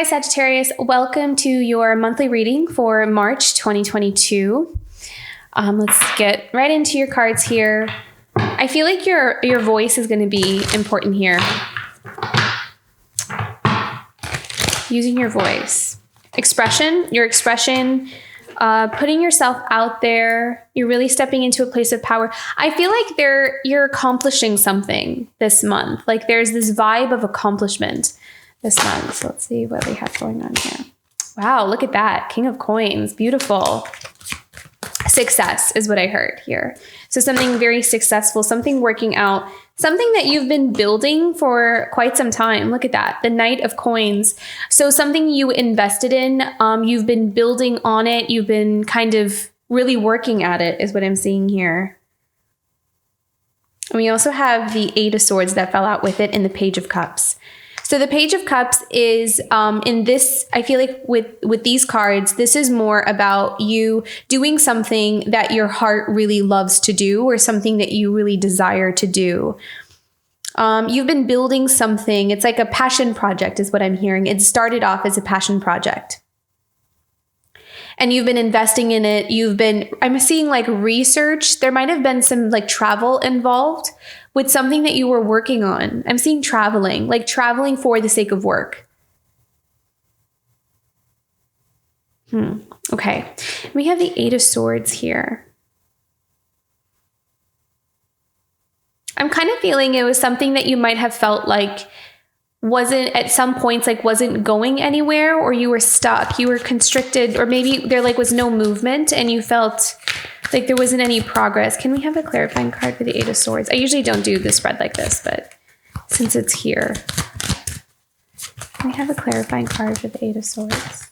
Hi, Sagittarius. Welcome to your monthly reading for March 2022. Let's get right into your cards here. I feel like your voice is going to be important here. Using your voice. Your expression, putting yourself out there. You're really stepping into a place of power. I feel like you're accomplishing something this month. Like there's this vibe of accomplishment this month. So let's see what we have going on here. Wow, look at that. King of Coins. Beautiful. Success is what I heard here. So something very successful, something working out, something that you've been building for quite some time. Look at that. The Knight of Coins. So something you invested in, you've been building on it. You've been kind of really working at it is what I'm seeing here. And we also have the Eight of Swords that fell out with it and the Page of Cups. So the Page of Cups is in this, I feel like with these cards, this is more about you doing something that your heart really loves to do or something that you really desire to do. You've been building something. It's like a passion project is what I'm hearing. It started off as a passion project. And you've been investing in it. I'm seeing like research. There might have been some like travel involved with something that you were working on. I'm seeing traveling, like traveling for the sake of work. Okay. We have the Eight of Swords here. I'm kind of feeling it was something that you might have felt like wasn't at some points like wasn't going anywhere, or you were stuck, you were constricted, or maybe there like was no movement and you felt like there wasn't any progress. Can we have a clarifying card for the Eight of Swords? I usually don't do the spread like this, but since it's here, can we have a clarifying card for the Eight of Swords?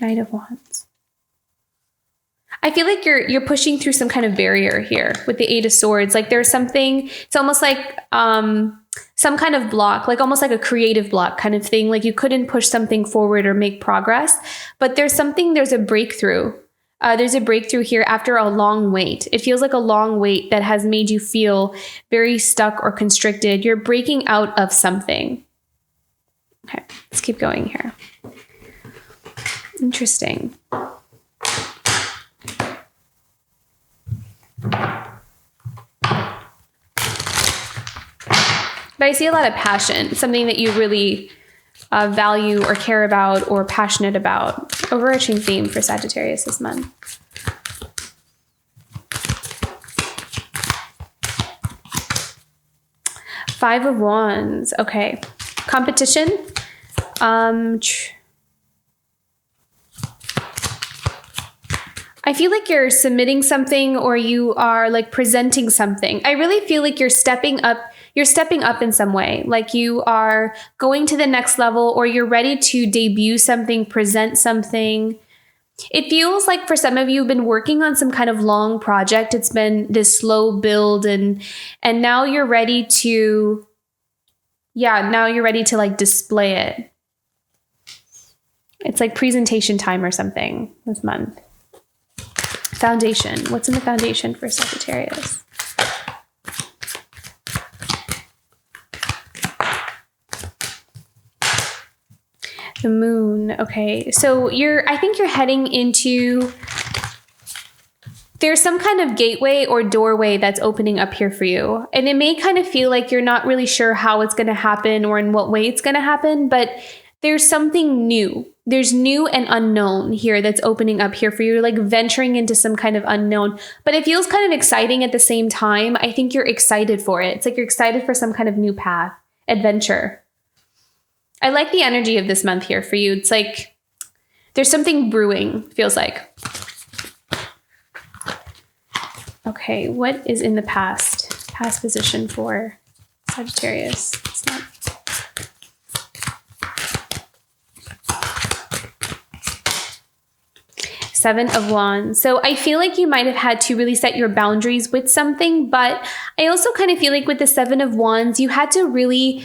Knight of Wands. I feel like you're pushing through some kind of barrier here with the Eight of Swords. Like there's something, it's almost like some kind of block, like almost like a creative block kind of thing. Like you couldn't push something forward or make progress, but there's a breakthrough. There's a breakthrough here after a long wait. It feels like a long wait that has made you feel very stuck or constricted. You're breaking out of something. Okay, let's keep going here. Interesting. But I see a lot of passion, something that you really value or care about or passionate about. Overarching theme for Sagittarius this month. Five of Wands. Okay. Competition. I feel like you're submitting something or you are like presenting something. I really feel like you're stepping up in some way. Like you are going to the next level or you're ready to debut something, present something. It feels like for some of you have been working on some kind of long project. It's been this slow build and now you're ready to, like display it. It's like presentation time or something this month. Foundation. What's in the foundation for Sagittarius? The Moon. Okay. So I think you're heading into, there's some kind of gateway or doorway that's opening up here for you. And it may kind of feel like you're not really sure how it's going to happen or in what way it's going to happen, but there's something new. There's new and unknown here that's opening up here for you. You're like venturing into some kind of unknown, but it feels kind of exciting at the same time. I think you're excited for it. It's like you're excited for some kind of new path, adventure. I like the energy of this month here for you. It's like there's something brewing, feels like. Okay, what is in the past position for Sagittarius this month? Seven of Wands. So I feel like you might have had to really set your boundaries with something, but I also kind of feel like with the Seven of Wands, you had to really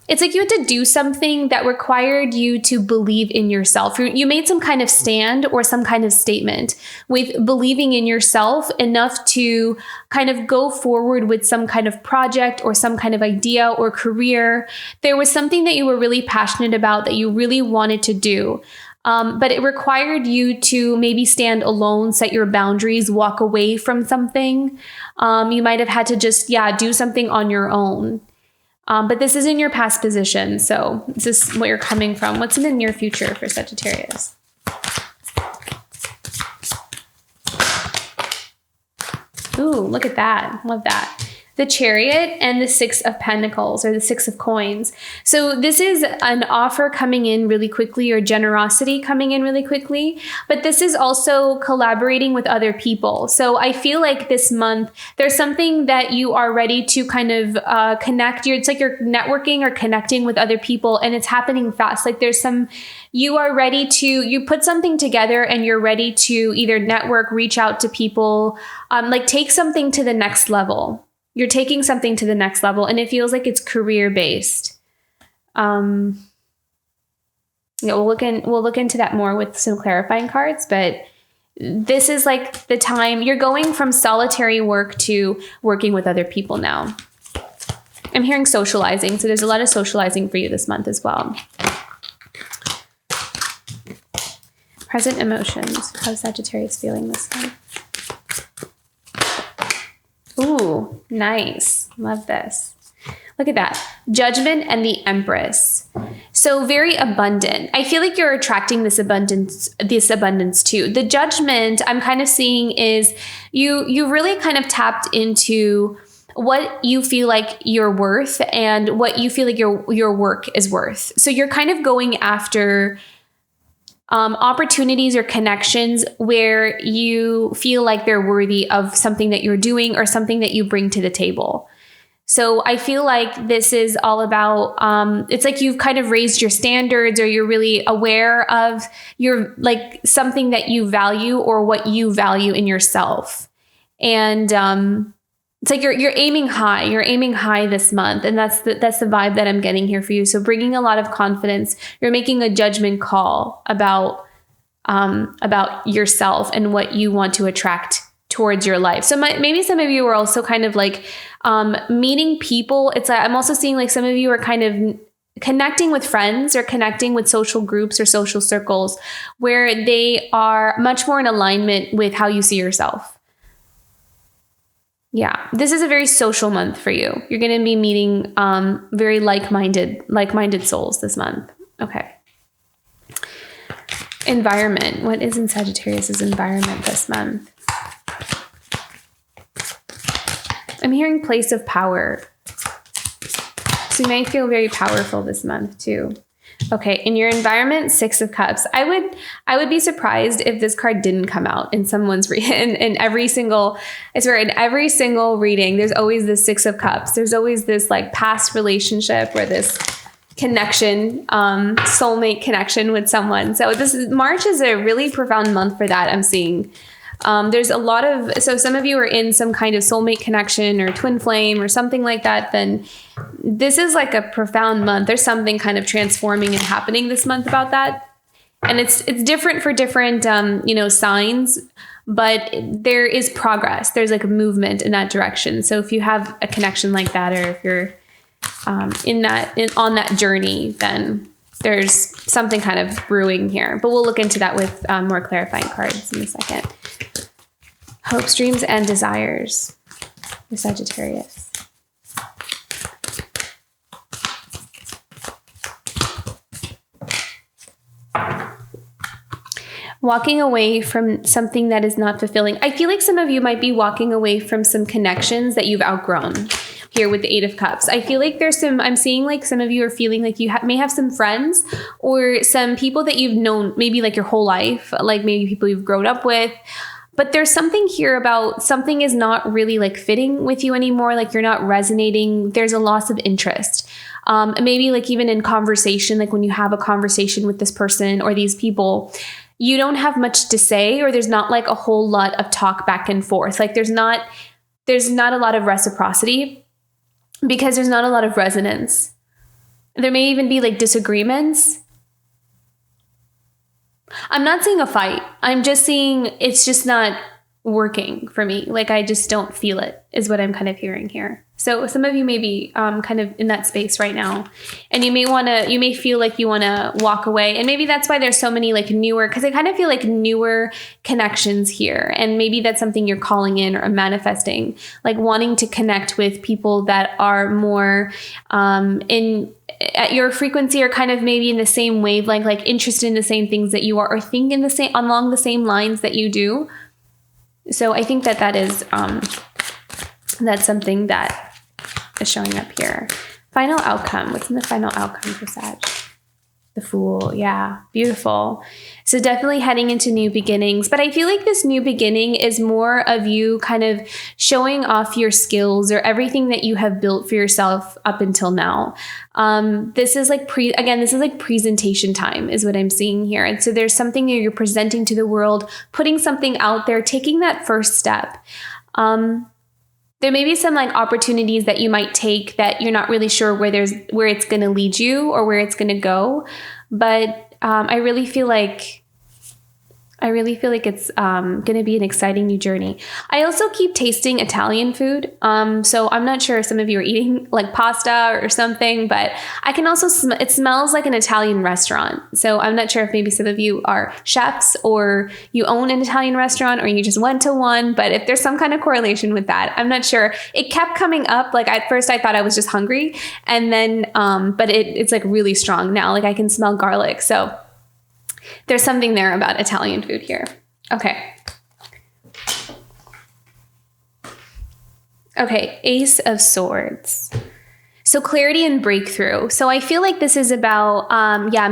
it's like you had to do something that required you to believe in yourself. You made some kind of stand or some kind of statement with believing in yourself enough to kind of go forward with some kind of project or some kind of idea or career. There was something that you were really passionate about that you really wanted to do. But it required you to maybe stand alone, set your boundaries, walk away from something. You might have had to just, do something on your own. But this is in your past position. So this is what you're coming from. What's in the near future for Sagittarius? Ooh, look at that. Love that. The Chariot and the Six of Pentacles, or the Six of Coins. So this is an offer coming in really quickly, or generosity coming in really quickly. But this is also collaborating with other people. So I feel like this month, there's something that you are ready to kind of connect. It's like you're networking or connecting with other people, and it's happening fast. Like you are ready to, you put something together and you're ready to either network, reach out to people, like take something to the next level. You're taking something to the next level, and it feels like it's career based. We'll look into that more with some clarifying cards, but this is like the time you're going from solitary work to working with other people now. I'm hearing socializing, so there's a lot of socializing for you this month as well. Present emotions. How's Sagittarius feeling this month? Ooh, nice. Love this. Look at that. Judgment and the Empress. So very abundant. I feel like you're attracting this abundance too. The Judgment I'm kind of seeing is you really kind of tapped into what you feel like you're worth and what you feel like your work is worth. So you're kind of going after opportunities or connections where you feel like they're worthy of something that you're doing or something that you bring to the table. So I feel like this is all about, it's like you've kind of raised your standards, or you're really aware of your, like, something that you value or what you value in yourself. And it's like you're aiming high. You're aiming high this month, and that's the vibe that I'm getting here for you. So bringing a lot of confidence. You're making a judgment call about yourself and what you want to attract towards your life. So maybe some of you are also kind of like meeting people. It's like, I'm also seeing like some of you are kind of connecting with friends or connecting with social groups or social circles where they are much more in alignment with how you see yourself. Yeah, this is a very social month for you. You're going to be meeting very like-minded souls this month. Okay. Environment. What is in Sagittarius's environment this month? I'm hearing place of power. So you may feel very powerful this month too. Okay, in your environment, Six of Cups. I would be surprised if this card didn't come out in someone's in every single reading. There's always this Six of Cups. There's always this like past relationship or this connection, soulmate connection with someone. So March is a really profound month for that. I'm seeing. There's a lot of, so some of you are in some kind of soulmate connection or twin flame or something like that, then this is like a profound month. There's something kind of transforming and happening this month about that. And it's different for different, signs, but there is progress. There's like a movement in that direction. So if you have a connection like that, or if you're on that journey, then there's something kind of brewing here. But we'll look into that with more clarifying cards in a second. Hopes, dreams, and desires for Sagittarius. Walking away from something that is not fulfilling. I feel like some of you might be walking away from some connections that you've outgrown here with the Eight of Cups. I feel like I'm seeing like some of you are feeling like you may have some friends or some people that you've known maybe like your whole life, like maybe people you've grown up with. But there's something here about something is not really like fitting with you anymore. Like you're not resonating. There's a loss of interest. Maybe like even in conversation, like when you have a conversation with this person or these people, you don't have much to say, or there's not like a whole lot of talk back and forth. Like there's not a lot of reciprocity because there's not a lot of resonance. There may even be like disagreements. I'm not seeing a fight. I'm just seeing it's just not working for me. Like I just don't feel it is what I'm kind of hearing here. So some of you may be kind of in that space right now, and you may feel like you want to walk away. And maybe that's why there's so many like newer, because I kind of feel like newer connections here. And maybe that's something you're calling in or manifesting, like wanting to connect with people that are more at your frequency, or kind of maybe in the same wavelength, like interested in the same things that you are, or think in the same, along the same lines that you do. So I think that is, that's something that is showing up here. Final outcome. What's in the final outcome for Sag? The Fool. Yeah. Beautiful. So definitely heading into new beginnings. But I feel like this new beginning is more of you kind of showing off your skills or everything that you have built for yourself up until now. This is like this is like presentation time is what I'm seeing here. And so there's something that you're presenting to the world, putting something out there, taking that first step. There may be some like opportunities that you might take that you're not really sure where it's going to lead you or where it's going to go. But I really feel like it's going to be an exciting new journey. I also keep tasting Italian food. So I'm not sure if some of you are eating like pasta or something, but I can also it smells like an Italian restaurant. So I'm not sure if maybe some of you are chefs or you own an Italian restaurant or you just went to one, but if there's some kind of correlation with that, I'm not sure. It kept coming up. Like at first I thought I was just hungry, and then, but it's like really strong now. Like I can smell garlic. So there's something there about Italian food here. Okay. Okay, Ace of Swords. So clarity and breakthrough. So I feel like this is about,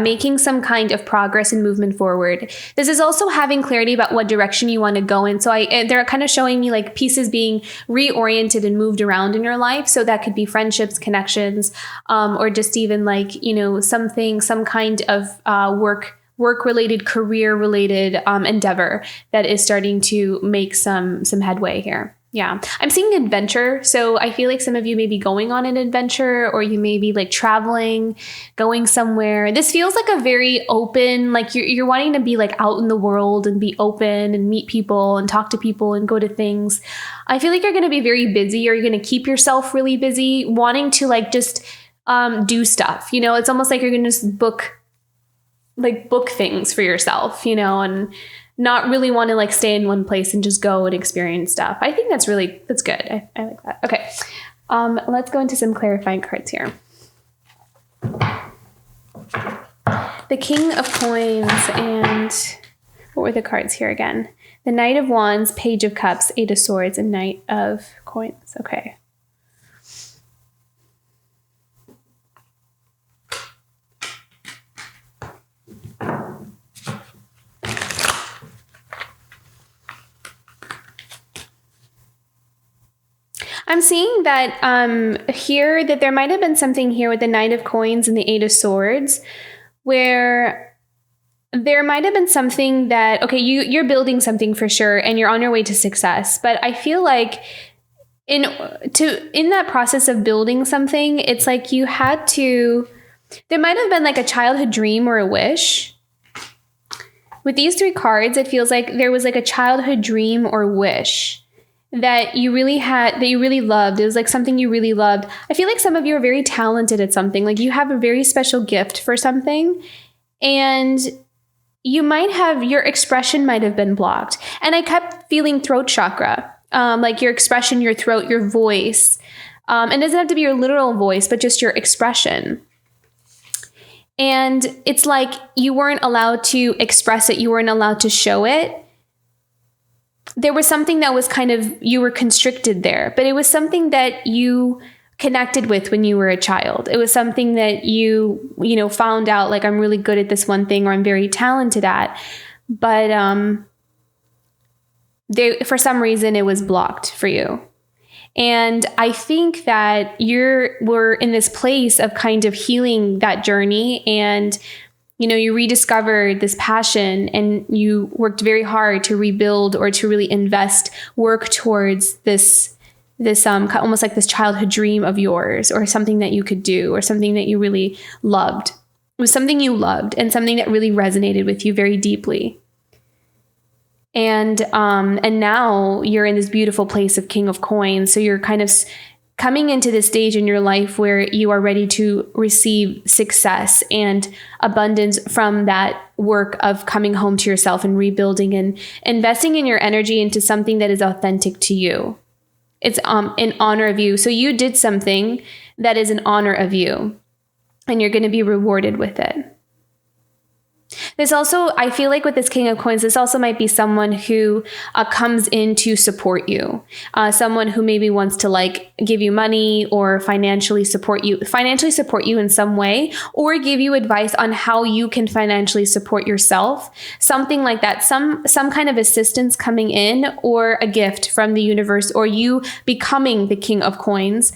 making some kind of progress and movement forward. This is also having clarity about what direction you want to go in. So they're kind of showing me like pieces being reoriented and moved around in your life. So that could be friendships, connections, or just even like, some kind of work-related, career-related endeavor that is starting to make some headway here. Yeah. I'm seeing adventure. So I feel like some of you may be going on an adventure, or you may be like traveling, going somewhere. This feels like a very open, like you're wanting to be like out in the world and be open and meet people and talk to people and go to things. I feel like you're going to be very busy, or you're going to keep yourself really busy, wanting to like just do stuff. It's almost like you're going to just book things for yourself, and not really want to like stay in one place and just go and experience stuff. I think that's good. I like that. Okay. Let's go into some clarifying cards here. The King of Coins, and what were the cards here again? The Knight of Wands, Page of Cups, Eight of Swords, and Knight of Coins. Okay. I'm seeing that here that there might have been something here with the Knight of Coins and the Eight of Swords, where there might have been something that, okay, you're building something for sure and you're on your way to success. But I feel like in that process of building something, it's like there might have been like a childhood dream or a wish. With these three cards, it feels like there was like a childhood dream or wish that you really loved. It was like something you really loved. I feel like some of you are very talented at something. Like you have a very special gift for something, and your expression might have been blocked. And I kept feeling throat chakra, like your expression, your throat, your voice. And it doesn't have to be your literal voice, but just your expression. And it's like you weren't allowed to express it. You weren't allowed to show it. There was something that was you were constricted there, but it was something that you connected with when you were a child. It was something that you found out, like, I'm really good at this one thing, or I'm very talented at, but for some reason it was blocked for you. And I think that we're in this place of kind of healing that journey, and you rediscovered this passion, and you worked very hard to rebuild or to really work towards this this almost like this childhood dream of yours, or something that you could do, or something that you really loved. It was something you loved and something that really resonated with you very deeply. And now you're in this beautiful place of King of Coins. So you're kind of coming into this stage in your life where you are ready to receive success and abundance from that work of coming home to yourself and rebuilding and investing in your energy into something that is authentic to you. It's in honor of you. So you did something that is in honor of you, and you're going to be rewarded with it. This also, I feel like with this King of Coins, this also might be someone who comes in to support you. Someone who maybe wants to like give you money or financially support you in some way, or give you advice on how you can financially support yourself. Something like that, some kind of assistance coming in, or a gift from the universe, or you becoming the King of Coins.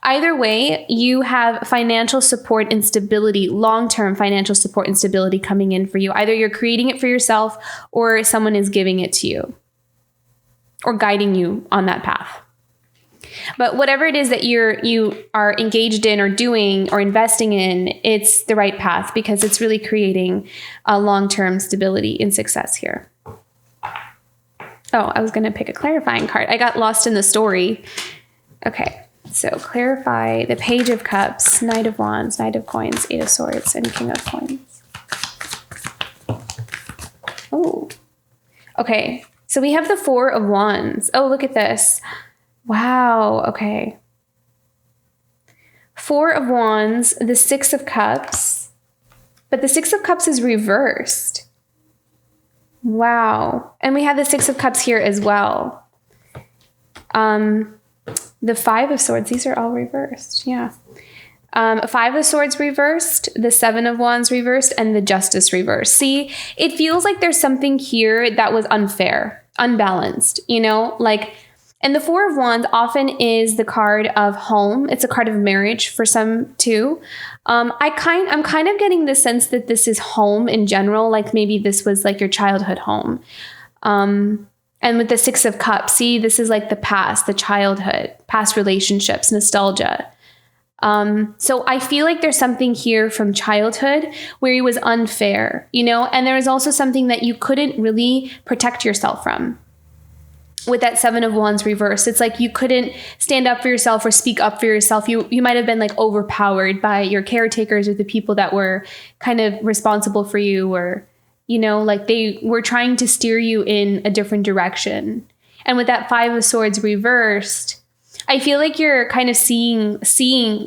Either way, you have financial support and stability, long-term financial support and stability coming in for you. Either you're creating it for yourself, or someone is giving it to you or guiding you on that path. But whatever it is that you are engaged in or doing or investing in, it's the right path, because it's really creating a long-term stability and success here. Oh, I was going to pick a clarifying card. I got lost in the story. Okay. So clarify the Page of Cups, Knight of Wands, Knight of Coins, Eight of Swords, and King of Coins. Oh, okay. So we have the Four of Wands. Oh, look at this. Wow. Okay. Four of Wands, the Six of Cups, but the Six of Cups is reversed. Wow. And we have the Six of Cups here as well. The Five of Swords, these are all reversed. Yeah. Five of Swords reversed, the Seven of Wands reversed, and the Justice reversed. See, it feels like there's something here that was unfair, unbalanced, and the Four of Wands often is the card of home. It's a card of marriage for some too. I'm kind of getting the sense that this is home in general, like maybe this was like your childhood home. And with the Six of Cups, see, this is like the past, the childhood, past relationships, nostalgia. So I feel like there's something here from childhood where it was unfair, and there was also something that you couldn't really protect yourself from. With that Seven of Wands reversed, it's like you couldn't stand up for yourself or speak up for yourself. You might have been like overpowered by your caretakers or the people that were kind of responsible for you, or like they were trying to steer you in a different direction. And with that Five of Swords reversed, I feel like you're kind of seeing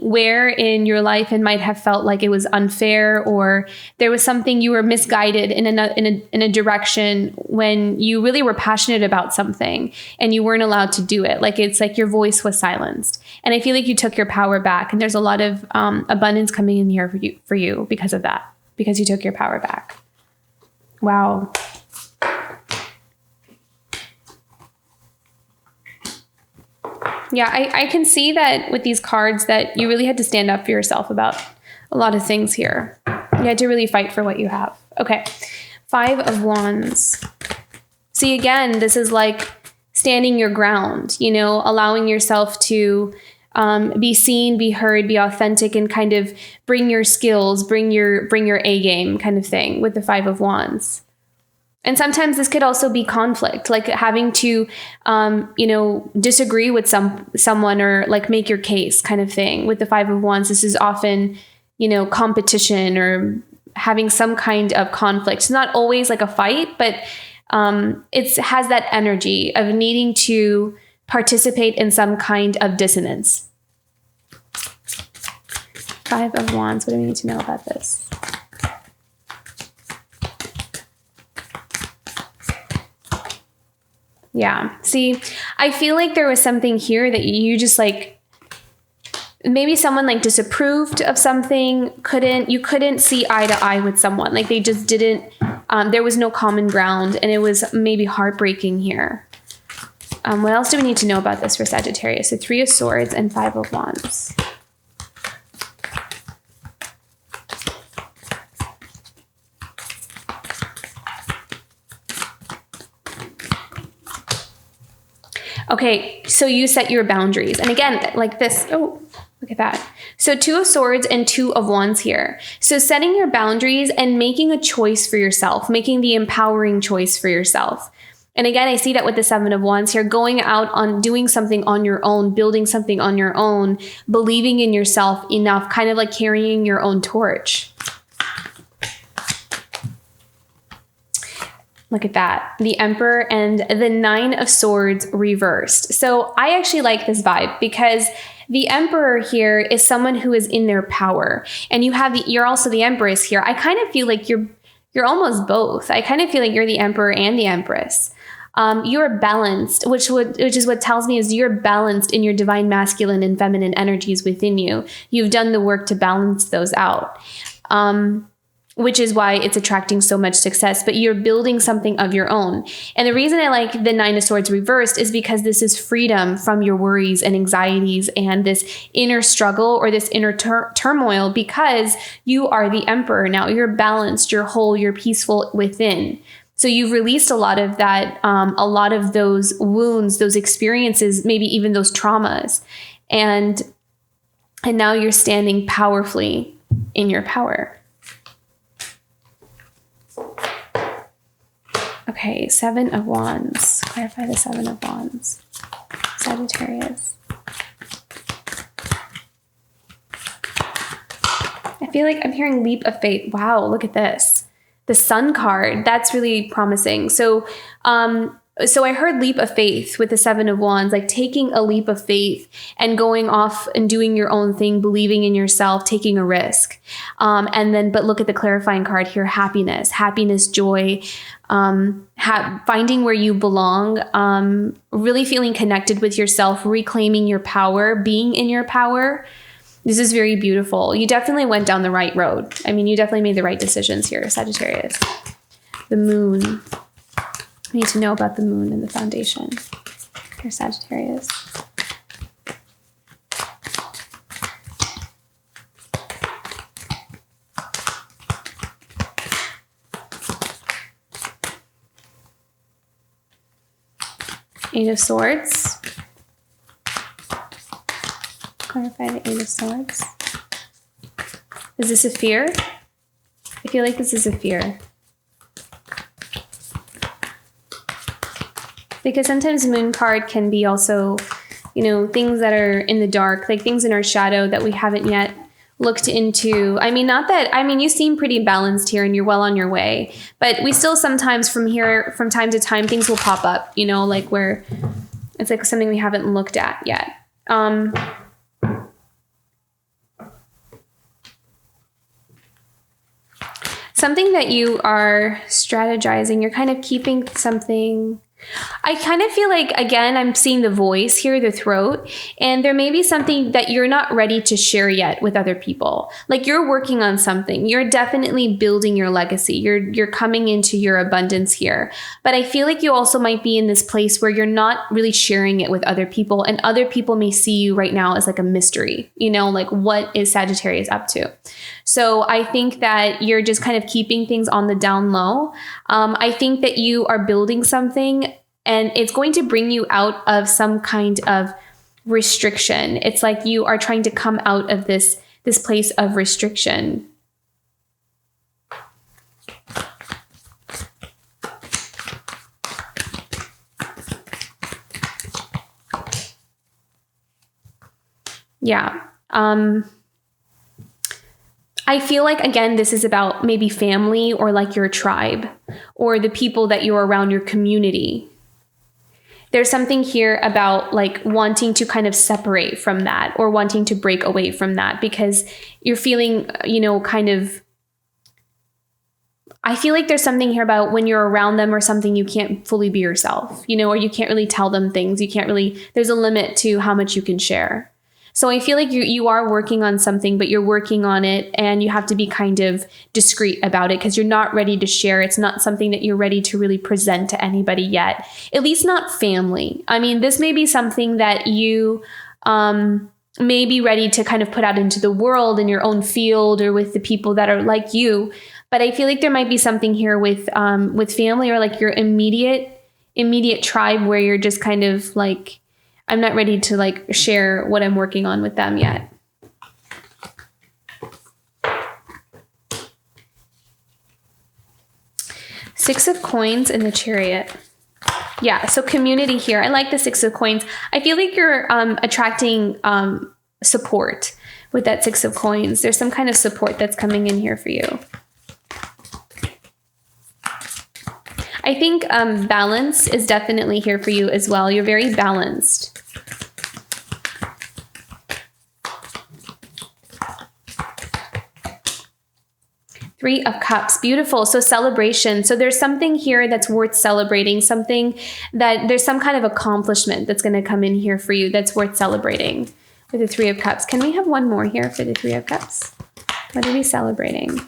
where in your life it might have felt like it was unfair, or there was something you were misguided in a direction when you really were passionate about something and you weren't allowed to do it. Like it's like your voice was silenced. And I feel like you took your power back, and there's a lot of abundance coming in here for you because of that, because you took your power back. Wow. Yeah, I can see that with these cards that you really had to stand up for yourself about a lot of things here. You had to really fight for what you have. Okay. Five of Wands. See, again, this is like standing your ground, allowing yourself to be seen, be heard, be authentic, and kind of bring your skills, bring your A game kind of thing with the Five of Wands. And sometimes this could also be conflict, like having to, disagree with someone or like make your case kind of thing. With the Five of Wands, this is often, competition or having some kind of conflict. It's not always like a fight, but it has that energy of needing to participate in some kind of dissonance. Five of Wands, what do we need to know about this? Yeah. See, I feel like there was something here that you just like, maybe someone like disapproved of something, you couldn't see eye to eye with someone. Like they just didn't, there was no common ground, and it was maybe heartbreaking here. What else do we need to know about this for Sagittarius? The Three of Swords and Five of Wands. Okay, so you set your boundaries. And again, like this, oh, look at that. So 2 of Swords and 2 of Wands here. So setting your boundaries and making a choice for yourself, making the empowering choice for yourself. And again, I see that with the 7 of Wands here, going out on doing something on your own, building something on your own, believing in yourself enough, kind of like carrying your own torch. Look at that. The Emperor and the 9 of Swords reversed. So I actually like this vibe because the Emperor here is someone who is in their power. And you're also the Empress here. I kind of feel like you're almost both. I kind of feel like you're the Emperor and the Empress. You're balanced, which is what tells me is you're balanced in your divine masculine and feminine energies within you. You've done the work to balance those out, which is why it's attracting so much success. But you're building something of your own. And the reason I like the 9 of Swords reversed is because this is freedom from your worries and anxieties and this inner struggle or this inner turmoil, because you are the Emperor now. You're balanced, you're whole, you're peaceful within. So you've released a lot of that, a lot of those wounds, those experiences, maybe even those traumas. And now you're standing powerfully in your power. Okay, 7 of Wands. Clarify the 7 of Wands. Sagittarius. I feel like I'm hearing leap of faith. Wow, look at this. The Sun card, that's really promising. So I heard leap of faith with the 7 of Wands, like taking a leap of faith and going off and doing your own thing, believing in yourself, taking a risk. But look at the clarifying card here, happiness, joy, finding where you belong, really feeling connected with yourself, reclaiming your power, being in your power. This is very beautiful. You definitely went down the right road. I mean, you definitely made the right decisions here, Sagittarius. The moon. We need to know about the moon and the foundation. Here, Sagittarius. Eight of Swords. Clarify the 8 of Swords. Is this a fear? I feel like this is a fear. Because sometimes moon card can be also, things that are in the dark, like things in our shadow that we haven't yet looked into. You seem pretty balanced here and you're well on your way, but we still sometimes from time to time, things will pop up, like where it's like something we haven't looked at yet. Something that you are strategizing, you're kind of keeping something. I kind of feel like, again, I'm seeing the voice here, the throat, and there may be something that you're not ready to share yet with other people. Like you're working on something. You're definitely building your legacy. You're coming into your abundance here. But I feel like you also might be in this place where you're not really sharing it with other people, and other people may see you right now as like a mystery, like what is Sagittarius up to? So I think that you're just kind of keeping things on the down low. I think that you are building something and it's going to bring you out of some kind of restriction. It's like you are trying to come out of this place of restriction. Yeah. I feel like, again, this is about maybe family or like your tribe or the people that you're around, your community. There's something here about like wanting to kind of separate from that or wanting to break away from that because you're feeling, I feel like there's something here about when you're around them or something, you can't fully be yourself, or you can't really tell them things. There's a limit to how much you can share. So I feel like you are working on something, but you're working on it and you have to be kind of discreet about it because you're not ready to share. It's not something that you're ready to really present to anybody yet, at least not family. I mean, this may be something that you may be ready to kind of put out into the world in your own field or with the people that are like you. But I feel like there might be something here with family or like your immediate immediate tribe where you're just kind of like, I'm not ready to like share what I'm working on with them yet. Six of Coins in the Chariot. Yeah, so community here. I like the Six of Coins. I feel like you're attracting support with that Six of Coins. There's some kind of support that's coming in here for you. I think balance is definitely here for you as well. You're very balanced. Three of Cups. Beautiful. So celebration. So there's something here that's worth celebrating, something that there's some kind of accomplishment that's going to come in here for you that's worth celebrating with the Three of Cups. Can we have one more here for the Three of Cups? What are we celebrating?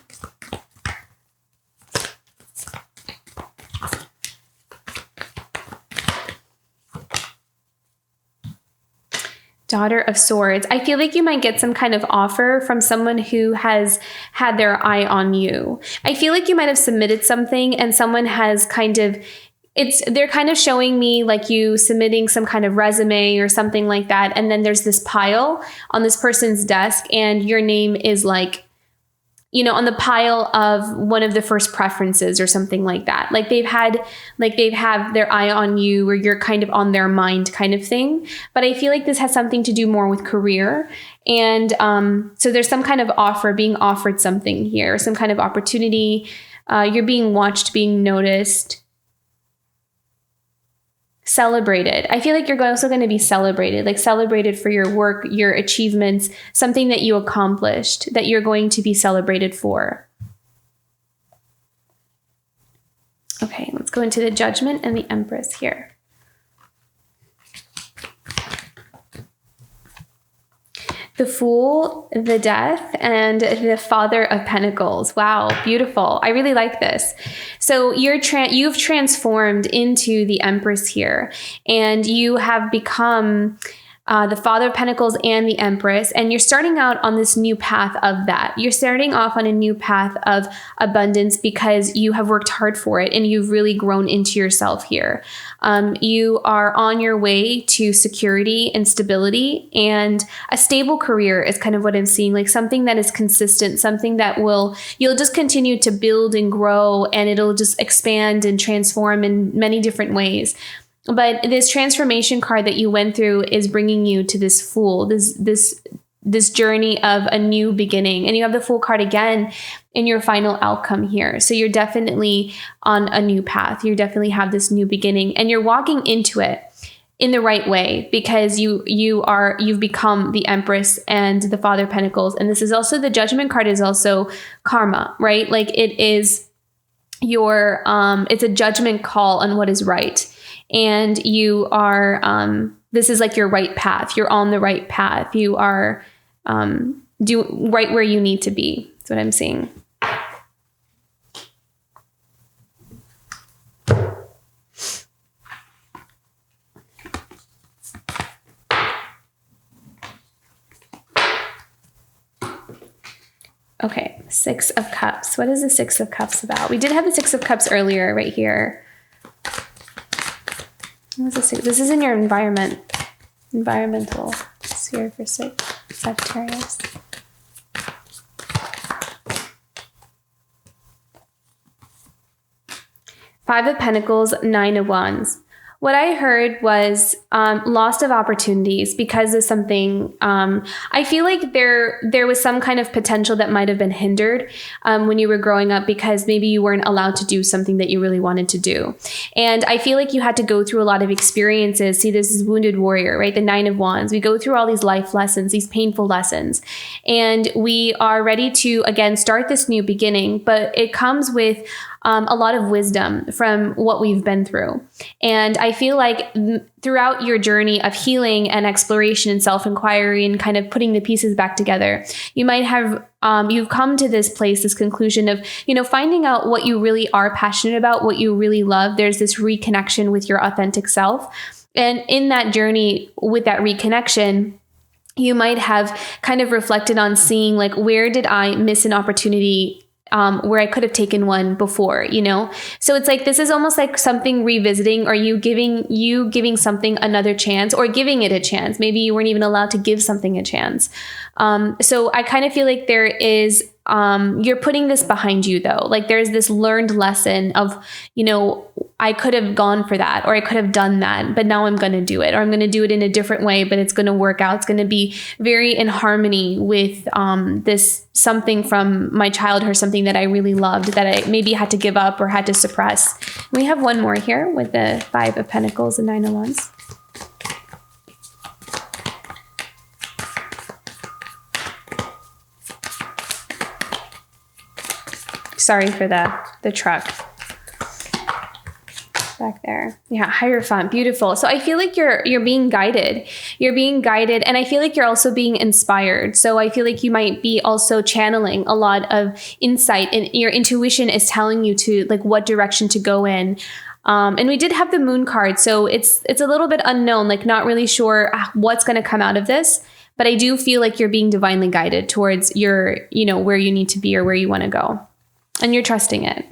Daughter of Swords. I feel like you might get some kind of offer from someone who has had their eye on you. I feel like you might have submitted something and someone has kind of, they're kind of showing me like you submitting some kind of resume or something like that. And then there's this pile on this person's desk and your name is like, you know, on the pile of one of the first preferences or something like that. Like they've have their eye on you or you're kind of on their mind kind of thing. But I feel like this has something to do more with career. And so there's some kind of offer, being offered something here, some kind of opportunity. You're being watched, being noticed, celebrated. I feel like you're also going to be celebrated, like celebrated for your work, your achievements, something that you accomplished that you're going to be celebrated for. Okay, let's go into the Judgment and the Empress here. The Fool, the Death, and the Father of Pentacles. Wow, beautiful. I really like this. So you've transformed into the Empress here, and you have become the Father of Pentacles and the Empress, and you're starting out on this new path of that. You're starting off on a new path of abundance because you have worked hard for it and you've really grown into yourself here. You are on your way to security and stability, and a stable career is kind of what I'm seeing, like something that is consistent, something that you'll just continue to build and grow, and it'll just expand and transform in many different ways. But this transformation card that you went through is bringing you to this Fool, this journey of a new beginning. And you have the Fool card again in your final outcome here. So you're definitely on a new path. You definitely have this new beginning, and you're walking into it in the right way because you've become the Empress and the Father of Pentacles. And this is also, the Judgment card is also karma, right? Like it is it's a judgment call on what is right. And you are, this is like your right path. You're on the right path. You are right where you need to be. That's what I'm seeing. Okay, Six of Cups. What is the Six of Cups about? We did have the Six of Cups earlier right here. This is in your environmental sphere for Sagittarius. Five of Pentacles, Nine of Wands. What I heard was loss of opportunities because of something. I feel like there was some kind of potential that might have been hindered when you were growing up because maybe you weren't allowed to do something that you really wanted to do. And I feel like you had to go through a lot of experiences. See, this is Wounded Warrior, right? The Nine of Wands. We go through all these life lessons, these painful lessons. And we are ready to, again, start this new beginning. But it comes with a lot of wisdom from what we've been through. And I feel like throughout your journey of healing and exploration and self-inquiry and kind of putting the pieces back together, you might have, you've come to this place, this conclusion of, finding out what you really are passionate about, what you really love. There's this reconnection with your authentic self. And in that journey with that reconnection, you might have kind of reflected on seeing like, where did I miss an opportunity where I could have taken one before, you know? So it's like, this is almost like something revisiting, or you giving something another chance, or giving it a chance. Maybe you weren't even allowed to give something a chance. So I kind of feel like there is, you're putting this behind you though. Like there's this learned lesson of, you know, I could have gone for that, or I could have done that, but now I'm going to do it, or I'm going to do it in a different way, but it's going to work out. It's going to be very in harmony with this something from my childhood, something that I really loved that I maybe had to give up or had to suppress. We have one more here with the 5 of Pentacles and 9 of Wands. Sorry for the truck back there. Yeah, Hierophant, beautiful. So I feel like you're being guided. You're being guided, and I feel like you're also being inspired. So I feel like you might be also channeling a lot of insight, and your intuition is telling you to like what direction to go in. And we did have the Moon card, so it's a little bit unknown, like not really sure what's going to come out of this. But I do feel like you're being divinely guided towards your, you know, where you need to be or where you want to go, and you're trusting it.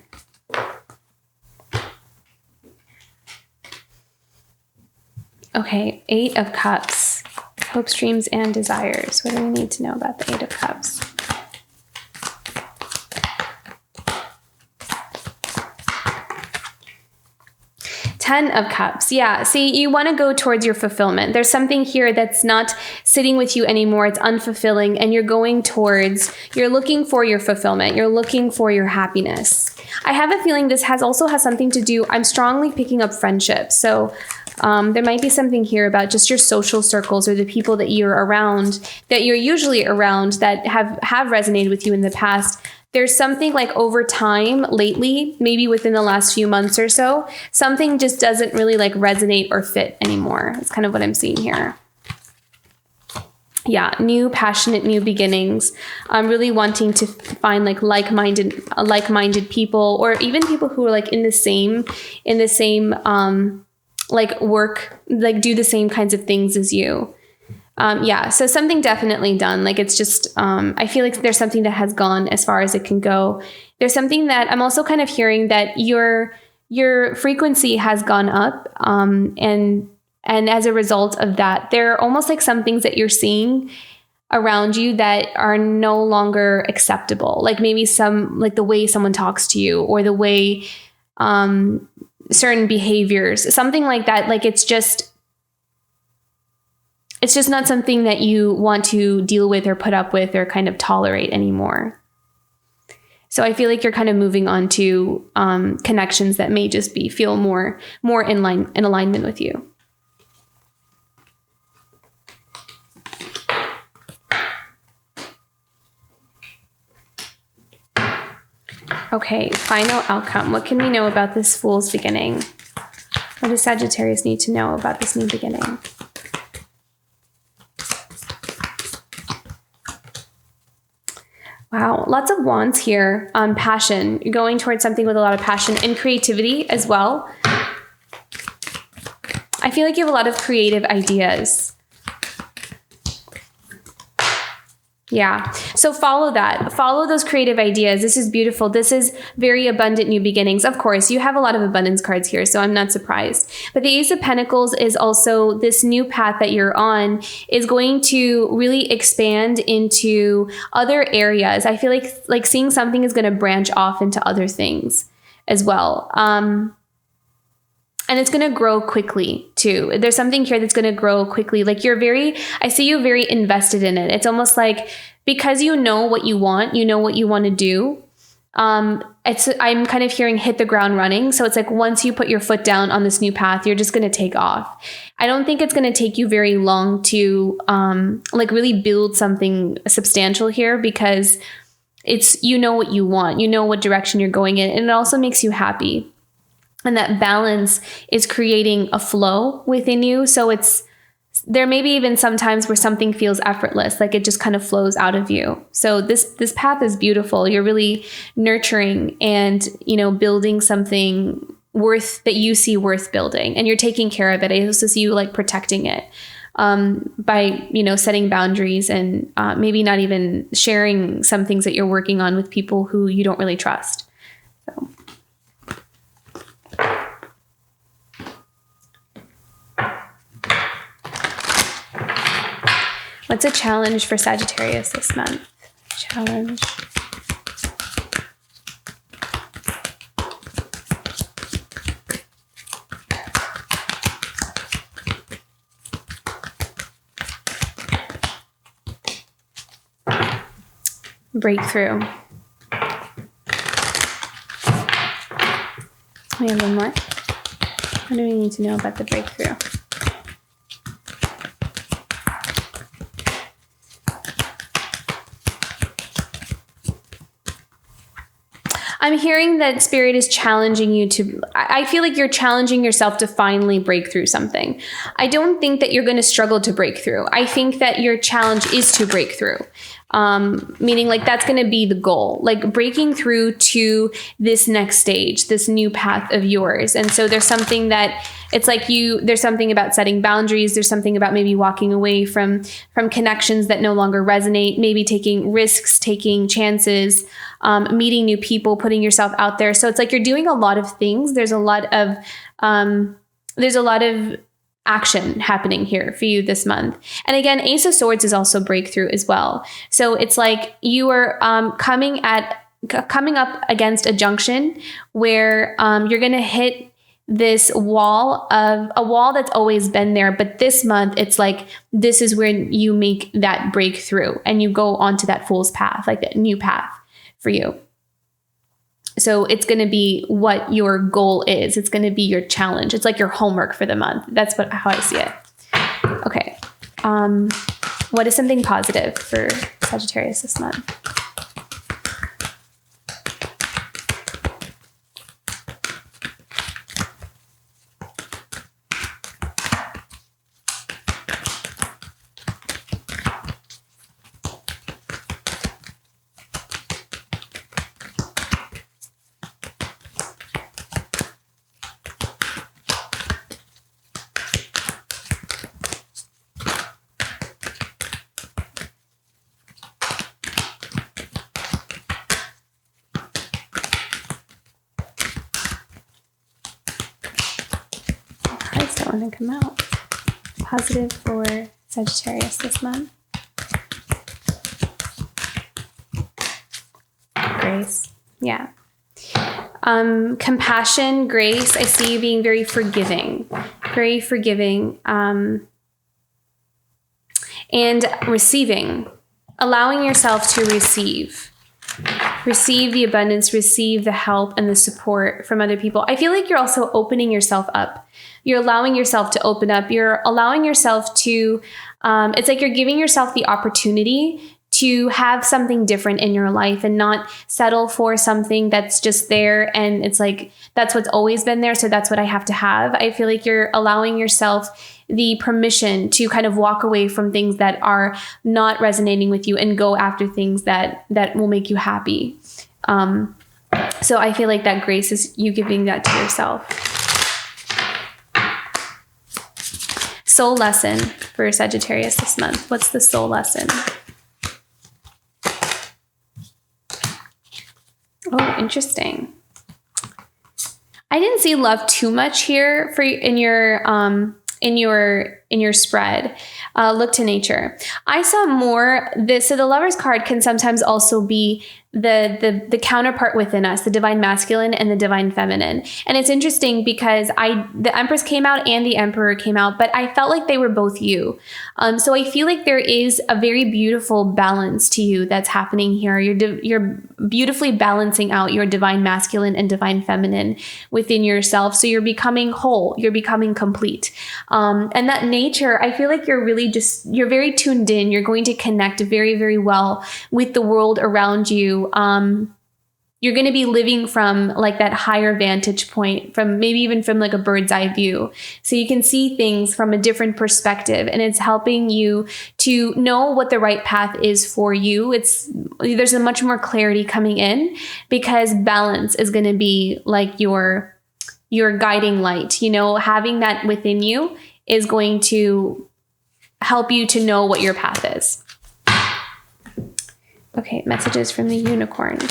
Okay, 8 of Cups, hopes, dreams, and desires. What do we need to know about the 8 of Cups? Ten of Cups. Yeah. See, you want to go towards your fulfillment. There's something here that's not sitting with you anymore. It's unfulfilling, and you're going towards, you're looking for your fulfillment. You're looking for your happiness. I have a feeling this also has something to do, I'm strongly picking up friendships. So there might be something here about just your social circles, or the people that you're around, that you're usually around, that have resonated with you in the past. There's something like over time lately, maybe within the last few months or so, something just doesn't really like resonate or fit anymore. That's kind of what I'm seeing here. Yeah, new, passionate, new beginnings. I'm really wanting to find like-minded people, or even people who are like in the same like work, like do the same kinds of things as you. Yeah, so something definitely done. Like it's just, I feel like there's something that has gone as far as it can go. There's something that I'm also kind of hearing that your frequency has gone up. And as a result of that, there are almost like some things that you're seeing around you that are no longer acceptable. Like maybe like the way someone talks to you, or the way, certain behaviors, something like that. Like it's just not something that you want to deal with or put up with or kind of tolerate anymore. So I feel like you're kind of moving on to connections that may just feel more in alignment with you. Okay, final outcome. What can we know about this Fool's beginning? What does Sagittarius need to know about this new beginning? Wow, lots of wands here. Passion. You're going towards something with a lot of passion and creativity as well. I feel like you have a lot of creative ideas. Yeah. So follow that. Follow those creative ideas. This is beautiful. This is very abundant new beginnings. Of course, you have a lot of abundance cards here, so I'm not surprised. But the Ace of Pentacles is also this new path that you're on is going to really expand into other areas. I feel like seeing something is going to branch off into other things as well. And it's going to grow quickly too. There's something here that's going to grow quickly. Like I see you very invested in it. It's almost like because you know what you want to do. I'm kind of hearing hit the ground running. So it's like once you put your foot down on this new path, you're just going to take off. I don't think it's going to take you very long to like really build something substantial here, because it's, you know what you want, you know what direction you're going in, and it also makes you happy. And that balance is creating a flow within you. So there may be even sometimes where something feels effortless, like it just kind of flows out of you. So this path is beautiful. You're really nurturing and, building something that you see worth building, and you're taking care of it. I also see you like protecting it. by, setting boundaries and maybe not even sharing some things that you're working on with people who you don't really trust. So. What's a challenge for Sagittarius this month? Challenge. Breakthrough. We have one more. What do we need to know about the breakthrough? I'm hearing that Spirit is challenging you to, I feel like you're challenging yourself to finally break through something. I don't think that you're going to struggle to break through. I think that your challenge is to break through. Meaning like that's going to be the goal, like breaking through to this next stage, this new path of yours. And so there's something that it's like there's something about setting boundaries. There's something about maybe walking away from connections that no longer resonate, maybe taking risks, taking chances, meeting new people, putting yourself out there. So it's like you're doing a lot of things. There's a lot of action happening here for you this month. And again, Ace of Swords is also breakthrough as well. So it's like you are coming up against a junction where you're going to hit this wall that's always been there. But this month, it's like, this is where you make that breakthrough and you go onto that fool's path, like that new path for you. So it's going to be what your goal is. It's going to be your challenge. It's like your homework for the month. That's how I see it. Okay. What is something positive for Sagittarius this month? To come out. Positive for Sagittarius this month. Grace. Yeah. Compassion, grace. I see you being very forgiving. Very forgiving. And receiving. Allowing yourself to receive. Receive the abundance, receive the help and the support from other people. I feel like you're also opening yourself up. You're allowing yourself to open up. You're allowing yourself to, it's like you're giving yourself the opportunity to have something different in your life and not settle for something that's just there. And it's like, that's what's always been there. So that's what I have to have. I feel like you're allowing yourself the permission to kind of walk away from things that are not resonating with you and go after things that will make you happy. So I feel like that grace is you giving that to yourself. Soul lesson for Sagittarius this month. What's the soul lesson? Oh, interesting. I didn't see love too much here for in your spread. Look to nature. I saw more this. So the Lover's card can sometimes also be the counterpart within us, the divine masculine and the divine feminine. And it's interesting because the Empress came out and the Emperor came out, but I felt like they were both you. So I feel like there is a very beautiful balance to you that's happening here. You're beautifully balancing out your divine masculine and divine feminine within yourself. So you're becoming whole, you're becoming complete. And that nature, I feel like you're very tuned in. You're going to connect very, very well with the world around you. You're going to be living from like that higher vantage point, from maybe even from like a bird's eye view. So you can see things from a different perspective, and it's helping you to know what the right path is for you. There's a much more clarity coming in because balance is going to be like your guiding light. Having that within you is going to help you to know what your path is. Okay, messages from the unicorns.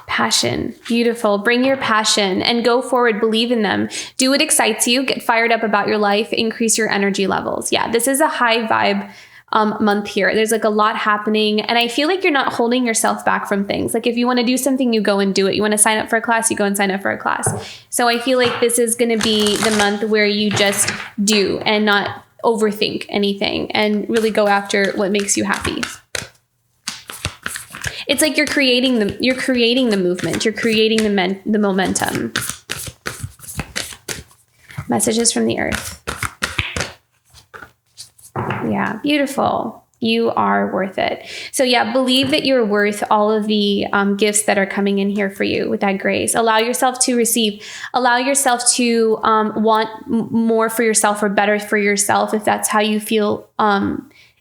Passion. Beautiful. Bring your passion and go forward. Believe in them. Do what excites you. Get fired up about your life. Increase your energy levels. Yeah, this is a high vibe month here. There's like a lot happening. And I feel like you're not holding yourself back from things. Like if you want to do something, you go and do it. You want to sign up for a class, you go and sign up for a class. So I feel like this is going to be the month where you just do and not overthink anything and really go after what makes you happy. It's like you're creating the movement. You're creating the momentum. Messages from the earth. Yeah, beautiful. You are worth it. So yeah, believe that you're worth all of the gifts that are coming in here for you with that grace. Allow yourself to receive. Allow yourself to want more for yourself or better for yourself if that's how you feel.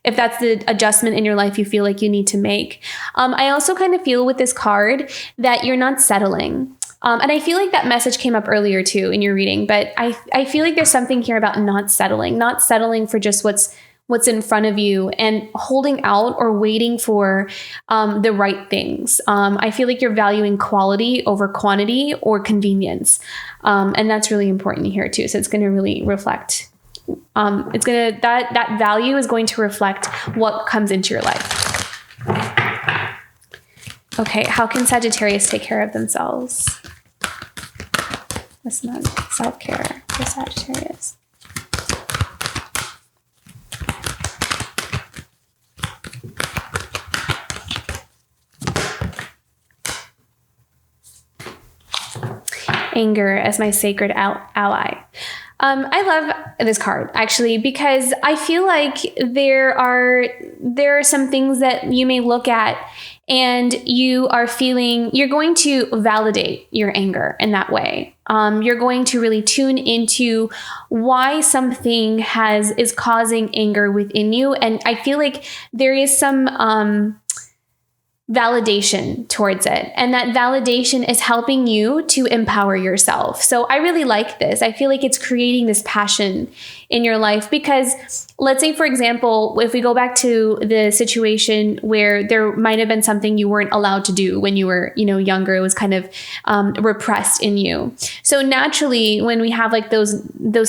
If that's the adjustment in your life you feel like you need to make. I also kind of feel with this card that you're not settling. And I feel like that message came up earlier too in your reading, but I feel like there's something here about not settling for just what's in front of you and holding out or waiting for the right things. I feel like you're valuing quality over quantity or convenience. And that's really important here too. So it's going to really reflect that value is going to reflect what comes into your life. Okay, how can Sagittarius take care of themselves? This month, self-care for Sagittarius. Anger as my sacred ally. I love this card actually because I feel like there are some things that you may look at and you're going to validate your anger in that way. You're going to really tune into why something is causing anger within you. And I feel like there is some validation towards it. And that validation is helping you to empower yourself. So I really like this. I feel like it's creating this passion in your life because let's say, for example, if we go back to the situation where there might have been something you weren't allowed to do when you were, younger, it was kind of repressed in you. So naturally, when we have like those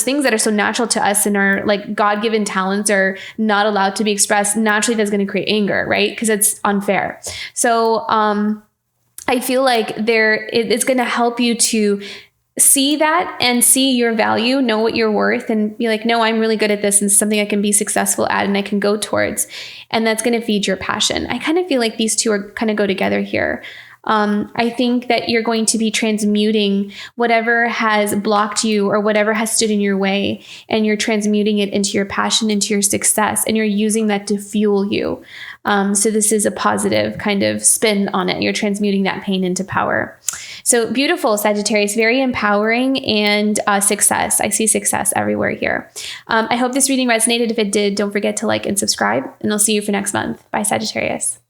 things that are so natural to us and our like God-given talents are not allowed to be expressed, naturally that's going to create anger, right? Because it's unfair. So I feel like it's going to help you to see that and see your value, know what you're worth, and be like, no, I'm really good at this and it's something I can be successful at and I can go towards. And that's going to feed your passion. I kind of feel like these two are kind of go together here. I think that you're going to be transmuting whatever has blocked you or whatever has stood in your way, and you're transmuting it into your passion, into your success, and you're using that to fuel you. So this is a positive kind of spin on it. You're transmuting that pain into power. So beautiful, Sagittarius, very empowering and success. I see success everywhere here. I hope this reading resonated. If it did, don't forget to like and subscribe, and I'll see you for next month. Bye, Sagittarius.